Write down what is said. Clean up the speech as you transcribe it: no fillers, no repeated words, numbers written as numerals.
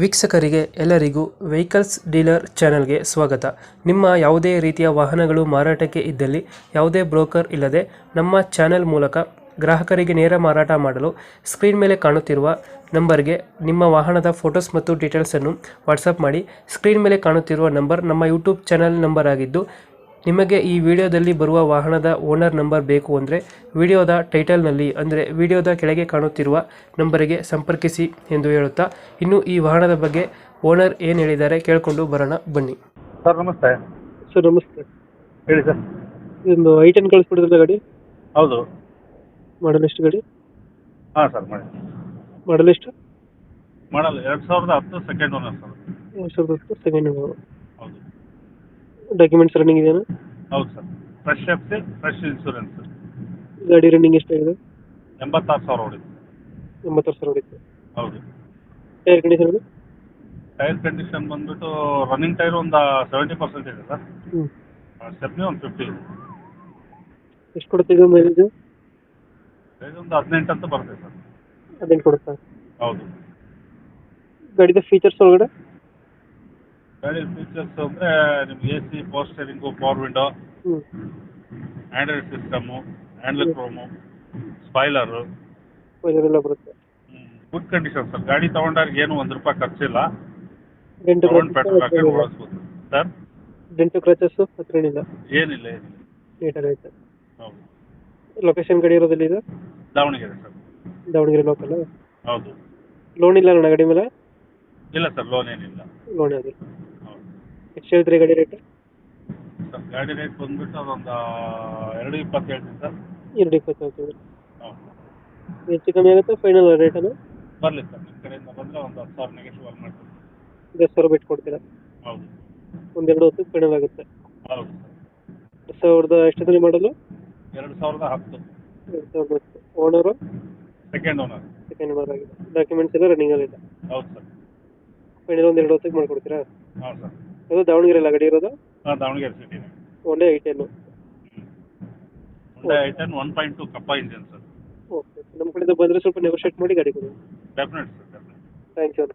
ವೀಕ್ಷಕರಿಗೆ ಎಲ್ಲರಿಗೂ vehicles dealer ಚಾನೆಲ್ಗೆ ಸ್ವಾಗತ. ನಿಮ್ಮ ಯಾವುದೇ ರೀತಿಯ ವಾಹನಗಳು ಮಾರಾಟಕ್ಕೆ ಇದ್ದಲ್ಲಿ ಯಾವುದೇ ಬ್ರೋಕರ್ ಇಲ್ಲದೆ ನಮ್ಮ ಚಾನೆಲ್ ಮೂಲಕ ಗ್ರಾಹಕರಿಗೆ ನೇರ ಮಾರಾಟ ಮಾಡಲು ಸ್ಕ್ರೀನ್ ಮೇಲೆ ಕಾಣುತ್ತಿರುವ ನಂಬರ್ಗೆ ನಿಮ್ಮ ವಾಹನದ ಫೋಟೋಸ್ ಮತ್ತು ಡೀಟೇಲ್ಸನ್ನು ವಾಟ್ಸಪ್ ಮಾಡಿ. ಸ್ಕ್ರೀನ್ ಮೇಲೆ ಕಾಣುತ್ತಿರುವ ನಂಬರ್ ನಮ್ಮ ಯೂಟ್ಯೂಬ್ ಚಾನೆಲ್ ನಂಬರ್ ಆಗಿದ್ದು, ನಿಮಗೆ ಈ ವಿಡಿಯೋದಲ್ಲಿ ಬರುವ ವಾಹನದ ಓನರ್ ನಂಬರ್ ಬೇಕು ಅಂದರೆ ವಿಡಿಯೋದ ಟೈಟಲ್ನಲ್ಲಿ ಅಂದರೆ ವಿಡಿಯೋದ ಕೆಳಗೆ ಕಾಣುತ್ತಿರುವ ನಂಬರಿಗೆ ಸಂಪರ್ಕಿಸಿ ಎಂದು ಹೇಳುತ್ತಾ, ಇನ್ನು ಈ ವಾಹನದ ಬಗ್ಗೆ ಓನರ್ ಏನು ಹೇಳಿದ್ದಾರೆ ಕೇಳಿಕೊಂಡು ಬರೋಣ ಬನ್ನಿ. ಸರ್ ನಮಸ್ತೆ. ಸರ್ ನಮಸ್ತೆ, ಹೇಳಿ ಸರ್. ಇದೊಂದು I10 ಕಳಿಸ್ಬಿಡಿದ್ರಲ್ಲ ಗಾಡಿ, ಹೌದು. ಮಾಡಲ್ ಎಷ್ಟು ಗಾಡಿ? ಹಾಂ ಸರ್ ಮಾಡಿ. ಮಾಡಲ್ ಎಷ್ಟು? ಮಾಡಲ್ 2010 second owner sir. 2010 second owner. ಹೌದು. ಡಾಕ್ಯುಮೆಂಟ್ಸ್ ರನ್ನಿಂಗ್ ಇದೆಯಾ? ಹೌದು sir. Fresh FC, fresh insurance. ಗಾಡಿ ರನ್ನಿಂಗ್ ಎಷ್ಟಾಗಿದೆ? 86,000 ಹೊಡಿತು. 86,000 ಹೊಡಿತು. ಹೌದು. Tyre condition? ಟೈರ್ ಕಂಡೀಷನ್ ಬಂದ್ಬಿಟ್ಟು ರನ್ನಿಂಗ್ ಟೈರ್ ಒಂದು 70% ಇದೆ ಸರ್. ಹ್ಞೂ. ಸ್ಟೆಪ್ನಿ ಒಂದು 50 ಇದೆ. ಎಷ್ಟು ಕೊಡುತ್ತೆ ಇದು ಮೈಲೇಜು? ಒಂದು 18 ಅಂತ ಬರುತ್ತೆ ಸರ್. ಅದೇನು ಕೊಡುತ್ತಾ? ಹೌದು. ಗಾಡಿದ ಫೀಚರ್ಸ್ ಒಳಗಡೆ? ಗಾಡಿ ಫೀಚರ್ಸ್ ಅಂದರೆ ನಿಮ್ಗೆ AC, power steering, power window, ಹ್ಞೂ, ಆಂಡ್ರಾಯ್ಡ್ ಸಿಸ್ಟಮು, ಹ್ಯಾಂಡಲ್ ಕ್ರೋಮು, ಸ್ಪಾಯ್ಲರು. ಎಲ್ಲ ಬರುತ್ತೆ. Good condition sir. ಗಾಡಿ ತೊಗೊಂಡವ್ರಿಗೆ ಏನು ₹1 ಖರ್ಚಿಲ್ಲ. ಡೆಂಟು ತೊಗೊಂಡು ಪೆಟ್ರೋಲ್ ಹಾಕಿ ಓಡಿಸ್ಬೋದು ಸರ್. ಡೆಂಟು ಕ್ರಚಸ್ಸು ಹತ್ರ ಏನಿಲ್ಲ? ಏನಿಲ್ಲ. ನೀಟಾಗಿ ಐತೆ. ಹೌದು. ಲೊಕೇಶನ್ ಗಾಡಿ ಇರೋದಿಲ್ಲ ಇದು? ದಾವಣಗೆರೆ ಸರ್. ದಾವಣಗೆರೆ ಲೋಕಲ್? ಹೌದು. ಲೋನ್ ಇಲ್ಲ ಅಣ್ಣ ಗಾಡಿ ಮೇಲೆ? ಇಲ್ಲ ಸರ್, ಲೋನ್ ಏನಿಲ್ಲ. ಲೋನ್ ಆಗಿಲ್ಲ. ಹೌದು ಎಷ್ಟು ಹೇಳ್ತೀರಿ ಗಾಡಿ ರೇಟ್? ಸರ್ ಗಾಡಿ ರೇಟ್ ಬಂದ್ಬಿಟ್ಟು ಅದೊಂದು 2.20 ಹೇಳ್ತೀನಿ ಸರ್. 2.20 ಹೇಳ್ತೀವಿ. ಹೌದು. ಹೆಚ್ಚು ಕಮ್ಮಿ ಆಗುತ್ತೆ ಫೈನಲ್ ರೇಟನ್ನು? ಬರಲಿ ಸರ್, ನಿಮ್ಮ ಕಡೆಯಿಂದ ಬಂದರೆ ಒಂದು 10,000 ನೆಗೆಟಿವ್ ಮಾಡ್ತೀನಿ. 10,000 ಬಿಟ್ಟು ಕೊಡ್ತೀರಾ? ಹೌದು. ಒಂದೆರಡು ಹೊತ್ತಿಗೆ ಫೈನಲ್ ಆಗುತ್ತೆ. ಹೌದು ಸರ್. ಎಷ್ಟರಲ್ಲಿ ಮಾಡಲು? 2010 2010. Owner? Second owner. Second owner ಆಗಿದೆ. ಡಾಕ್ಯುಮೆಂಟ್ಸ್ ಎಲ್ಲ ರನ್ನಿಂಗಲ್ಲಿದೆ? ಹೌದು ಸರ್. ಫೈನಲ್ ಒಂದು 2 ಹೊತ್ತಿಗೆ ಮಾಡಿಕೊಡ್ತೀರಾ? ಹಾಂ ಸರ್. ಅದು ದಾವಣಗೆರೆ ಎಲ್ಲ ಗಾಡಿ ಇರೋದು? ಹಾಂ, ದಾವಣಗೆರೆ ಸಿಟಿನೇ. ಒಂದೇ I10? Honda I10 1.2 ಕಪ್ಪ ಇಂಜಿನ್ ಸರ್. ಓಕೆ, ನಮ್ಮ ಕಡೆಯಿಂದ ಬಂದರೆ ಸ್ವಲ್ಪ ನೆಗೋಷಿಯೇಟ್ ಮಾಡಿ ಗಾಡಿ ಕೊಡಿ. Definite sir, definite. Thank you.